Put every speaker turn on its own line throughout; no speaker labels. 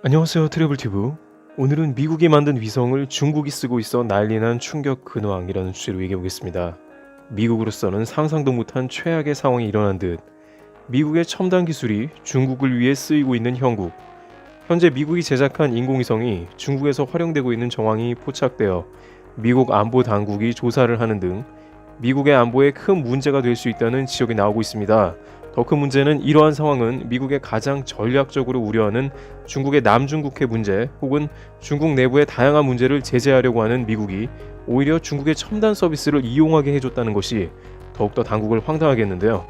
안녕하세요, 트래블튜브. 오늘은 미국이 만든 위성을 중국이 쓰고 있어 난리난 충격 근황이라는 주제로 얘기해보겠습니다. 미국으로서는 상상도 못한 최악의 상황이 일어난 듯 미국의 첨단 기술이 중국을 위해 쓰이고 있는 형국. 현재 미국이 제작한 인공위성이 중국에서 활용되고 있는 정황이 포착되어 미국 안보 당국이 조사를 하는 등 미국의 안보에 큰 문제가 될 수 있다는 지적이 나오고 있습니다. 더 큰 문제는 이러한 상황은 미국의 가장 전략적으로 우려하는 중국의 남중국해 문제 혹은 중국 내부의 다양한 문제를 제재하려고 하는 미국이 오히려 중국의 첨단 서비스를 이용하게 해줬다는 것이 더욱더 당국을 황당하게 했는데요.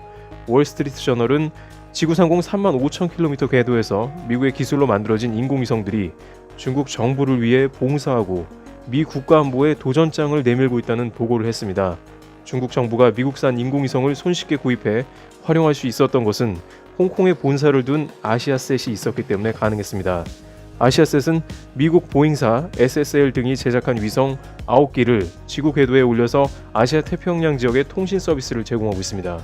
월스트리트 저널은 지구상공 35,000km 궤도에서 미국의 기술로 만들어진 인공위성들이 중국 정부를 위해 봉사하고 미 국가안보에 도전장을 내밀고 있다는 보고를 했습니다. 중국 정부가 미국산 인공위성을 손쉽게 구입해 활용할 수 있었던 것은 홍콩에 본사를 둔 아시아셋이 있었기 때문에 가능했습니다. 아시아셋은 미국 보잉사, SSL 등이 제작한 위성 9기를 지구 궤도에 올려서 아시아 태평양 지역의 통신 서비스를 제공하고 있습니다.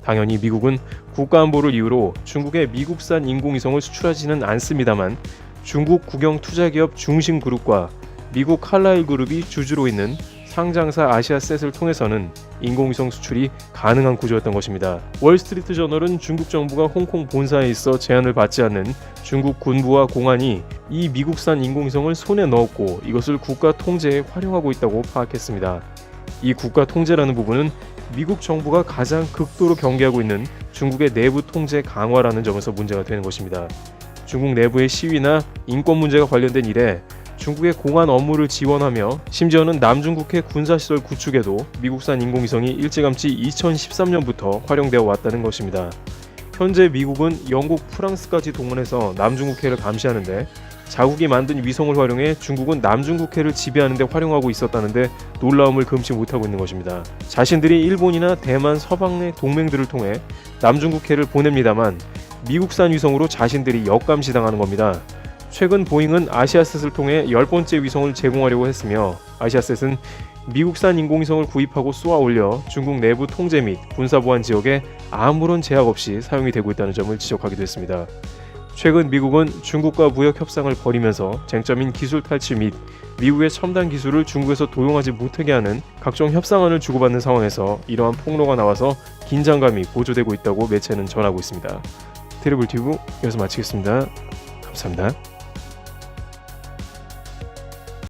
당연히 미국은 국가안보를 이유로 중국에 미국산 인공위성을 수출하지는 않습니다만 중국 국영 투자기업 중심그룹과 미국 칼라일 그룹이 주주로 있는 상장사 아시아셋을 통해서는 인공위성 수출이 가능한 구조였던 것입니다. 월스트리트 저널은 중국 정부가 홍콩 본사에 있어 제한을 받지 않는 중국 군부와 공안이 이 미국산 인공위성을 손에 넣었고 이것을 국가 통제에 활용하고 있다고 파악했습니다. 이 국가 통제라는 부분은 미국 정부가 가장 극도로 경계하고 있는 중국의 내부 통제 강화라는 점에서 문제가 되는 것입니다. 중국 내부의 시위나 인권 문제가 관련된 일에 중국의 공안 업무를 지원하며 심지어는 남중국해 군사시설 구축에도 미국산 인공위성이 일찌감치 2013년부터 활용되어 왔다는 것입니다. 현재 미국은 영국, 프랑스까지 동원해서 남중국해를 감시하는데 자국이 만든 위성을 활용해 중국은 남중국해를 지배하는 데 활용하고 있었다는데 놀라움을 금치 못하고 있는 것입니다. 자신들이 일본이나 대만, 서방 내 동맹들을 통해 남중국해를 보냅니다만 미국산 위성으로 자신들이 역감시당하는 겁니다. 최근 보잉은 아시아셋을 통해 10번째 위성을 제공하려고 했으며 아시아셋은 미국산 인공위성을 구입하고 쏘아 올려 중국 내부 통제 및 군사보안 지역에 아무런 제약 없이 사용이 되고 있다는 점을 지적하기도 했습니다. 최근 미국은 중국과 무역 협상을 벌이면서 쟁점인 기술 탈취 및 미국의 첨단 기술을 중국에서 도용하지 못하게 하는 각종 협상안을 주고받는 상황에서 이러한 폭로가 나와서 긴장감이 고조되고 있다고 매체는 전하고 있습니다. 트래블튜브 여기서 마치겠습니다. 감사합니다.